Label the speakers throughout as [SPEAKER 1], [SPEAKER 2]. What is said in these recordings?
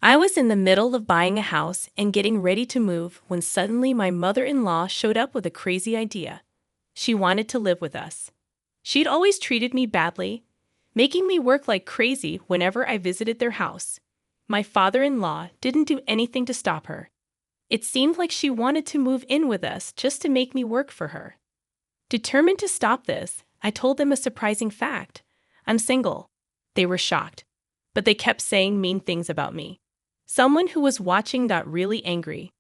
[SPEAKER 1] I was in the middle of buying a house and getting ready to move when suddenly my mother-in-law showed up with a crazy idea. She wanted to live with us. She'd always treated me badly, making me work like crazy whenever I visited their house. My father-in-law didn't do anything to stop her. It seemed like she wanted to move in with us just to make me work for her. Determined to stop this, I told them a surprising fact. I'm single. They were shocked, but they kept saying mean things about me. Someone who was watching got really angry.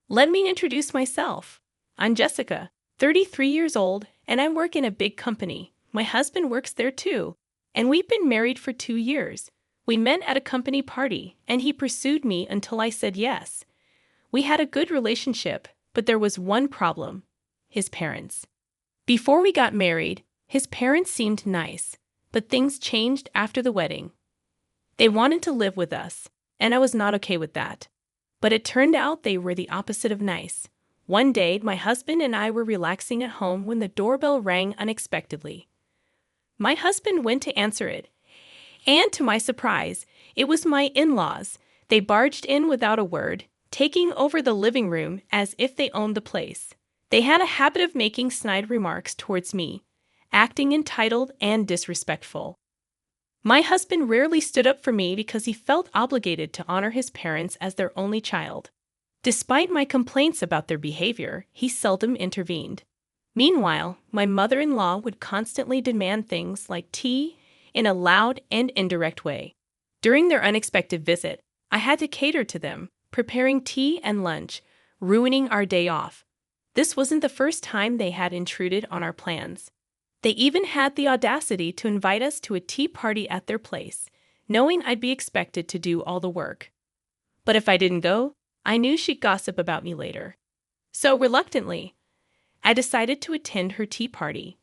[SPEAKER 1] Let me introduce myself. I'm Jessica, 33 years old, and I work in a big company. My husband works there too, and we've been married for 2 years. We met at a company party, and he pursued me until I said yes. We had a good relationship, but there was one problem: his parents. Before we got married, his parents seemed nice, but things changed after the wedding. They wanted to live with us, and I was not okay with that. But it turned out they were the opposite of nice. One day, my husband and I were relaxing at home when the doorbell rang unexpectedly. My husband went to answer it, and to my surprise, it was my in-laws. They barged in without a word, taking over the living room as if they owned the place. They had a habit of making snide remarks towards me, acting entitled and disrespectful. My husband rarely stood up for me because he felt obligated to honor his parents as their only child. Despite my complaints about their behavior, he seldom intervened. Meanwhile, my mother-in-law would constantly demand things like tea in a loud and indirect way. During their unexpected visit, I had to cater to them, preparing tea and lunch, ruining our day off. This wasn't the first time they had intruded on our plans. They even had the audacity to invite us to a tea party at their place, knowing I'd be expected to do all the work. But if I didn't go, I knew she'd gossip about me later. So reluctantly, I decided to attend her tea party.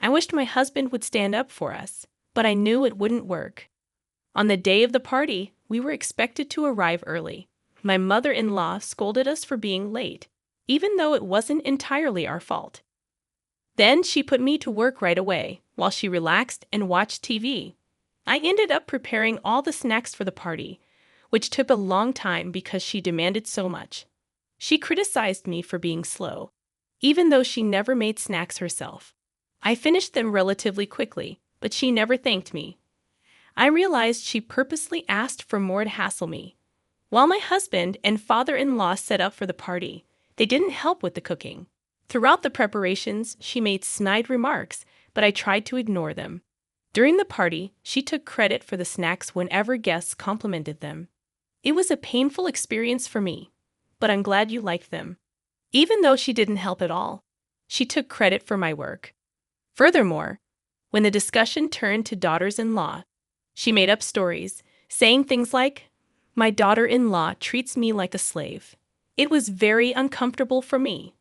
[SPEAKER 1] I wished my husband would stand up for us, but I knew it wouldn't work. On the day of the party, we were expected to arrive early. My mother-in-law scolded us for being late, even though it wasn't entirely our fault. Then she put me to work right away, while she relaxed and watched TV. I ended up preparing all the snacks for the party, which took a long time because she demanded so much. She criticized me for being slow, even though she never made snacks herself. I finished them relatively quickly, but she never thanked me. I realized she purposely asked for more to hassle me. While my husband and father-in-law set up for the party, they didn't help with the cooking. Throughout the preparations, she made snide remarks, but I tried to ignore them. During the party, she took credit for the snacks whenever guests complimented them. It was a painful experience for me, but I'm glad you liked them. Even though she didn't help at all, she took credit for my work. Furthermore, when the discussion turned to daughters-in-law, she made up stories, saying things like, "My daughter-in-law treats me like a slave." It was very uncomfortable for me.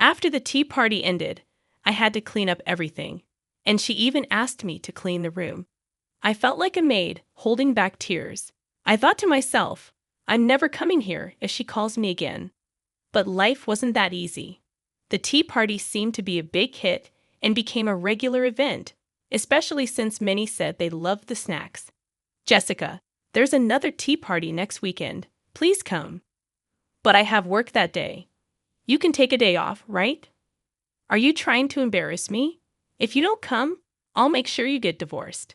[SPEAKER 1] After the tea party ended, I had to clean up everything, and she even asked me to clean the room. I felt like a maid, holding back tears. I thought to myself, I'm never coming here if she calls me again. But life wasn't that easy. The tea party seemed to be a big hit and became a regular event, especially since many said they loved the snacks. "Jessica, there's another tea party next weekend. Please come." "But I have work that day." "You can take a day off, right?" "Are you trying to embarrass me? If you don't come, I'll make sure you get divorced."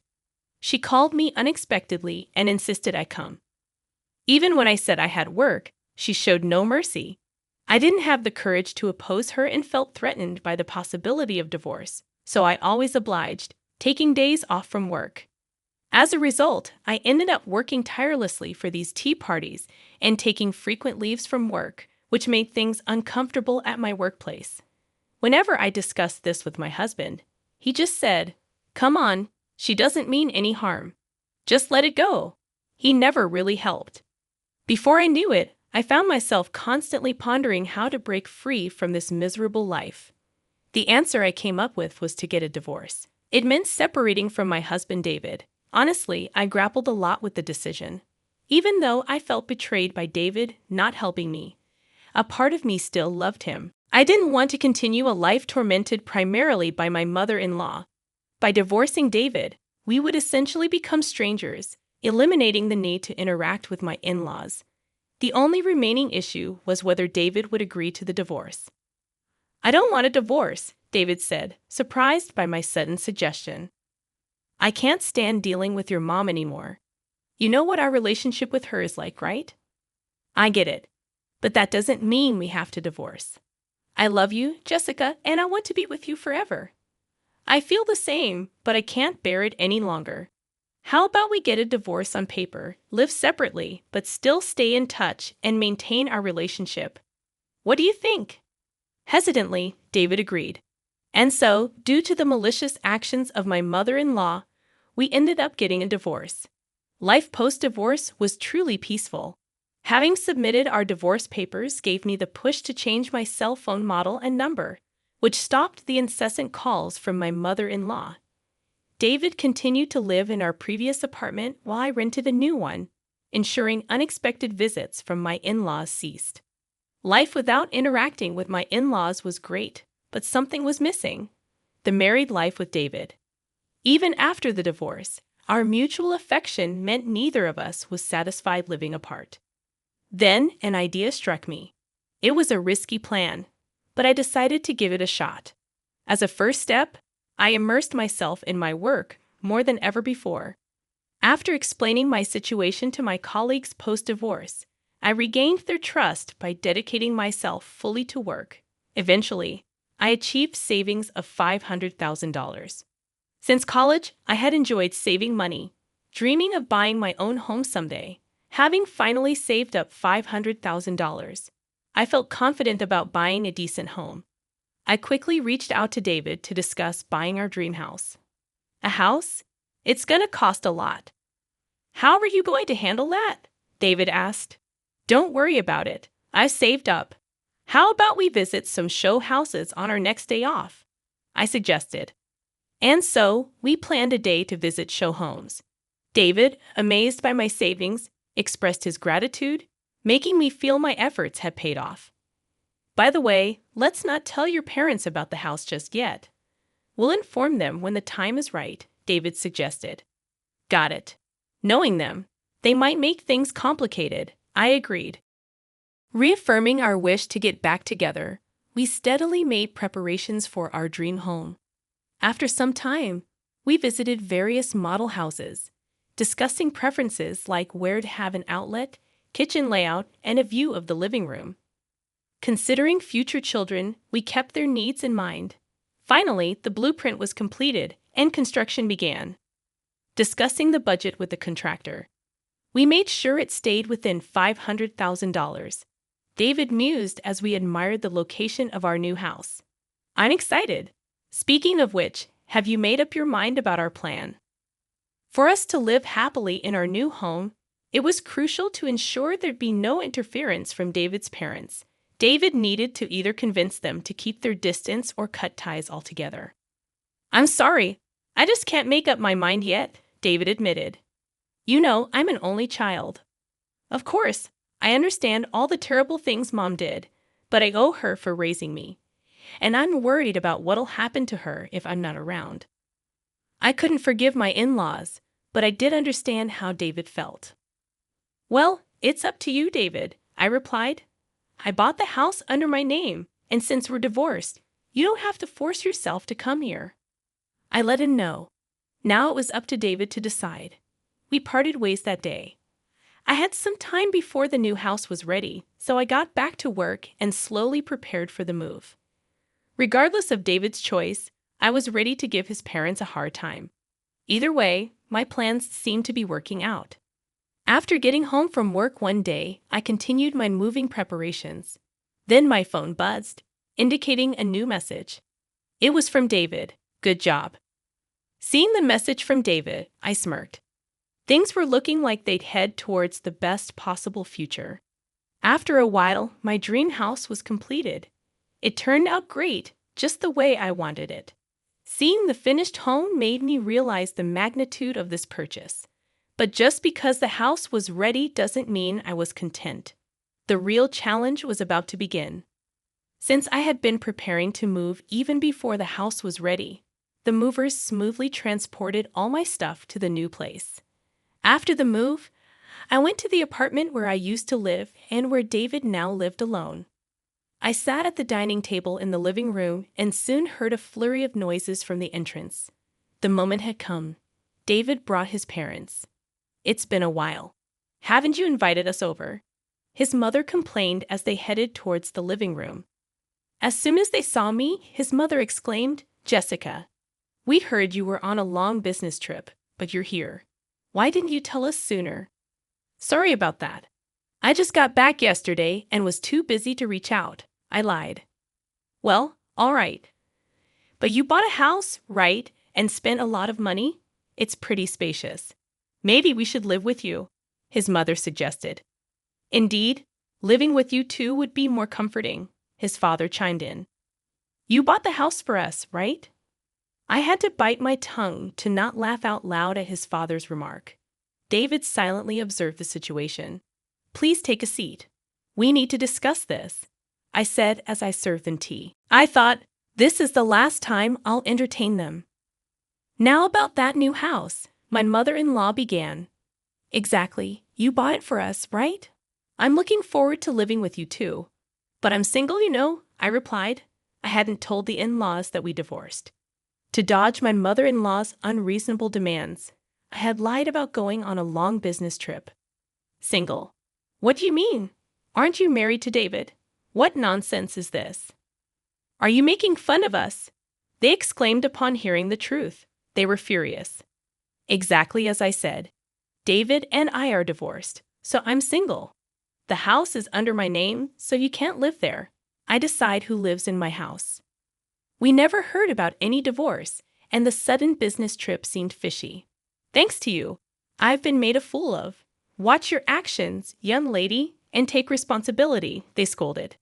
[SPEAKER 1] She called me unexpectedly and insisted I come. Even when I said I had work, she showed no mercy. I didn't have the courage to oppose her and felt threatened by the possibility of divorce, so I always obliged, taking days off from work. As a result, I ended up working tirelessly for these tea parties and taking frequent leaves from work, which made things uncomfortable at my workplace. Whenever I discussed this with my husband, he just said, "Come on, she doesn't mean any harm. Just let it go." He never really helped. Before I knew it, I found myself constantly pondering how to break free from this miserable life. The answer I came up with was to get a divorce. It meant separating from my husband David. Honestly, I grappled a lot with the decision. Even though I felt betrayed by David not helping me, a part of me still loved him. I didn't want to continue a life tormented primarily by my mother-in-law. By divorcing David, we would essentially become strangers, eliminating the need to interact with my in-laws. The only remaining issue was whether David would agree to the divorce. "I don't want a divorce," David said, surprised by my sudden suggestion. "I can't stand dealing with your mom anymore. You know what our relationship with her is like, right?" "I get it. But that doesn't mean we have to divorce. I love you, Jessica, and I want to be with you forever." "I feel the same, but I can't bear it any longer. How about we get a divorce on paper, live separately, but still stay in touch and maintain our relationship? What do you think?" Hesitantly, David agreed. And so, due to the malicious actions of my mother-in-law, we ended up getting a divorce. Life post-divorce was truly peaceful. Having submitted our divorce papers gave me the push to change my cell phone model and number, which stopped the incessant calls from my mother-in-law. David continued to live in our previous apartment while I rented a new one, ensuring unexpected visits from my in-laws ceased. Life without interacting with my in-laws was great, but something was missing: the married life with David. Even after the divorce, our mutual affection meant neither of us was satisfied living apart. Then an idea struck me. It was a risky plan, but I decided to give it a shot. As a first step, I immersed myself in my work more than ever before. After explaining my situation to my colleagues post-divorce, I regained their trust by dedicating myself fully to work. Eventually, I achieved savings of $500,000. Since college, I had enjoyed saving money, dreaming of buying my own home someday. Having finally saved up $500,000, I felt confident about buying a decent home. I quickly reached out to David to discuss buying our dream house. "A house? It's gonna cost a lot." "How are you going to handle that?" David asked. "Don't worry about it. I've saved up. How about we visit some show houses on our next day off?" I suggested. And so, we planned a day to visit show homes. David, amazed by my savings, expressed his gratitude, making me feel my efforts had paid off. "By the way, let's not tell your parents about the house just yet. We'll inform them when the time is right," David suggested. "Got it. Knowing them, they might make things complicated," I agreed. Reaffirming our wish to get back together, we steadily made preparations for our dream home. After some time, we visited various model houses, discussing preferences like where to have an outlet, kitchen layout, and a view of the living room. Considering future children, we kept their needs in mind. Finally, the blueprint was completed and construction began. Discussing the budget with the contractor, we made sure it stayed within $500,000. David mused as we admired the location of our new house. "I'm excited. Speaking of which, have you made up your mind about our plan?" For us to live happily in our new home, it was crucial to ensure there'd be no interference from David's parents. David needed to either convince them to keep their distance or cut ties altogether. "I'm sorry, I just can't make up my mind yet," David admitted. "You know, I'm an only child. Of course, I understand all the terrible things Mom did, but I owe her for raising me. And I'm worried about what'll happen to her if I'm not around." I couldn't forgive my in-laws, but I did understand how David felt. "Well, it's up to you, David," I replied. "I bought the house under my name, and since we're divorced, you don't have to force yourself to come here." I let him know. Now it was up to David to decide. We parted ways that day. I had some time before the new house was ready, so I got back to work and slowly prepared for the move. Regardless of David's choice, I was ready to give his parents a hard time. Either way, my plans seemed to be working out. After getting home from work one day, I continued my moving preparations. Then my phone buzzed, indicating a new message. It was from David. "Good job." Seeing the message from David, I smirked. Things were looking like they'd head towards the best possible future. After a while, my dream house was completed. It turned out great, just the way I wanted it. Seeing the finished home made me realize the magnitude of this purchase. But just because the house was ready doesn't mean I was content. The real challenge was about to begin. Since I had been preparing to move even before the house was ready, the movers smoothly transported all my stuff to the new place. After the move, I went to the apartment where I used to live and where David now lived alone. I sat at the dining table in the living room and soon heard a flurry of noises from the entrance. The moment had come. David brought his parents. "It's been a while. Haven't you invited us over?" His mother complained as they headed towards the living room. As soon as they saw me, his mother exclaimed, "Jessica, we heard you were on a long business trip, but you're here. Why didn't you tell us sooner?" "Sorry about that. I just got back yesterday and was too busy to reach out," I lied. "Well, all right. But you bought a house, right, and spent a lot of money? It's pretty spacious. Maybe we should live with you," his mother suggested. "Indeed, living with you too would be more comforting," his father chimed in. "You bought the house for us, right?" I had to bite my tongue to not laugh out loud at his father's remark. David silently observed the situation. "Please take a seat. We need to discuss this," I said as I served them tea. I thought, this is the last time I'll entertain them. "Now about that new house," my mother-in-law began. "Exactly. You bought it for us, right? I'm looking forward to living with you too. But I'm single, you know," I replied. I hadn't told the in-laws that we divorced. To dodge my mother-in-law's unreasonable demands, I had lied about going on a long business trip. "Single? What do you mean? Aren't you married to David? What nonsense is this? Are you making fun of us?" They exclaimed upon hearing the truth. They were furious. "Exactly as I said. David and I are divorced, so I'm single. The house is under my name, so you can't live there. I decide who lives in my house." We never heard about any divorce, and the sudden business trip seemed fishy. "Thanks to you, I've been made a fool of. Watch your actions, young lady, and take responsibility," they scolded.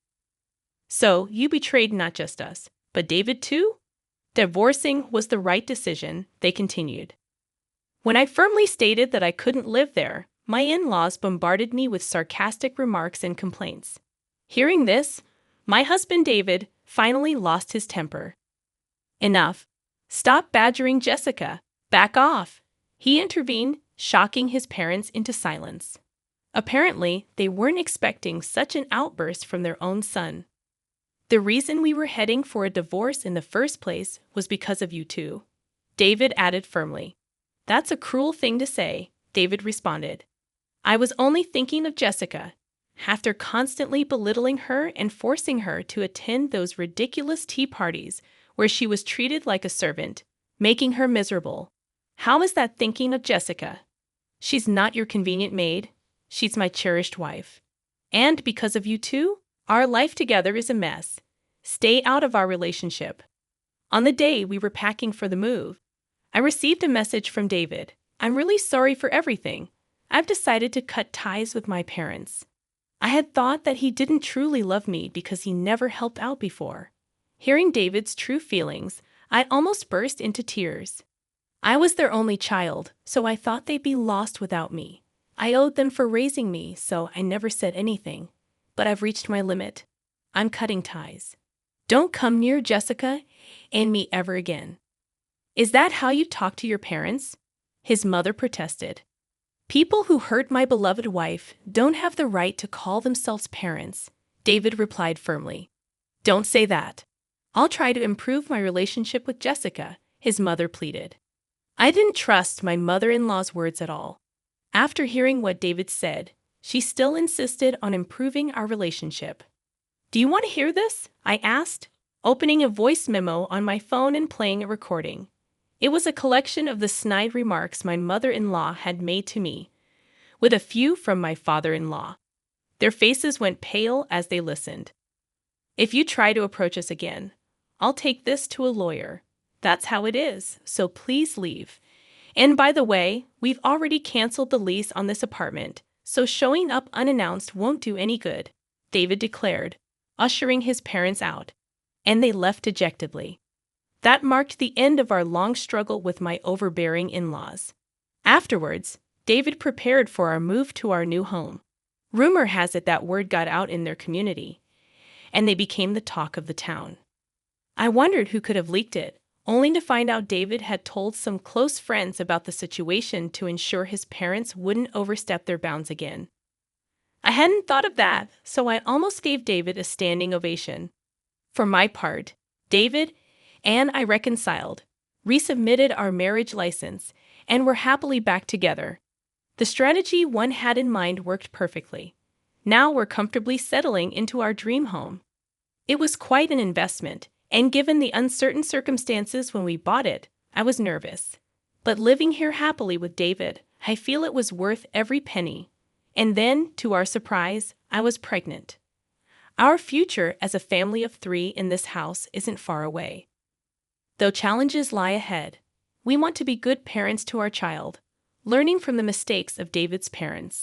[SPEAKER 1] "So you betrayed not just us, but David too?" "Divorcing was the right decision," they continued. When I firmly stated that I couldn't live there, my in-laws bombarded me with sarcastic remarks and complaints. Hearing this, my husband David finally lost his temper. "Enough. Stop badgering Jessica. Back off," he intervened, shocking his parents into silence. Apparently, they weren't expecting such an outburst from their own son. "The reason we were heading for a divorce in the first place was because of you two," David added firmly. "That's a cruel thing to say," David responded. "I was only thinking of Jessica. After constantly belittling her and forcing her to attend those ridiculous tea parties where she was treated like a servant, making her miserable. How is that thinking of Jessica? She's not your convenient maid. She's my cherished wife. And because of you two, our life together is a mess. Stay out of our relationship." On the day we were packing for the move, I received a message from David. "I'm really sorry for everything. I've decided to cut ties with my parents." I had thought that he didn't truly love me because he never helped out before. Hearing David's true feelings, I almost burst into tears. I was their only child, so I thought they'd be lost without me. I owed them for raising me, so I never said anything. But I've reached my limit. I'm cutting ties. Don't come near Jessica and me ever again. "Is that how you talk to your parents?" his mother protested. "People who hurt my beloved wife don't have the right to call themselves parents," David replied firmly. "Don't say that. I'll try to improve my relationship with Jessica," his mother pleaded. I didn't trust my mother-in-law's words at all. After hearing what David said, she still insisted on improving our relationship. "Do you want to hear this?" I asked, opening a voice memo on my phone and playing a recording. It was a collection of the snide remarks my mother-in-law had made to me, with a few from my father-in-law. Their faces went pale as they listened. "If you try to approach us again, I'll take this to a lawyer. That's how it is, so please leave. And by the way, we've already canceled the lease on this apartment, so showing up unannounced won't do any good," David declared, ushering his parents out, and they left dejectedly. That marked the end of our long struggle with my overbearing in-laws. Afterwards, David prepared for our move to our new home. Rumor has it that word got out in their community, and they became the talk of the town. I wondered who could have leaked it, only to find out David had told some close friends about the situation to ensure his parents wouldn't overstep their bounds again. I hadn't thought of that, so I almost gave David a standing ovation. For my part, David and I reconciled, resubmitted our marriage license, and were happily back together. The strategy one had in mind worked perfectly. Now we're comfortably settling into our dream home. It was quite an investment, and given the uncertain circumstances when we bought it, I was nervous. But living here happily with David, I feel it was worth every penny. And then, to our surprise, I was pregnant. Our future as a family of 3 in this house isn't far away. Though challenges lie ahead, we want to be good parents to our child, learning from the mistakes of David's parents.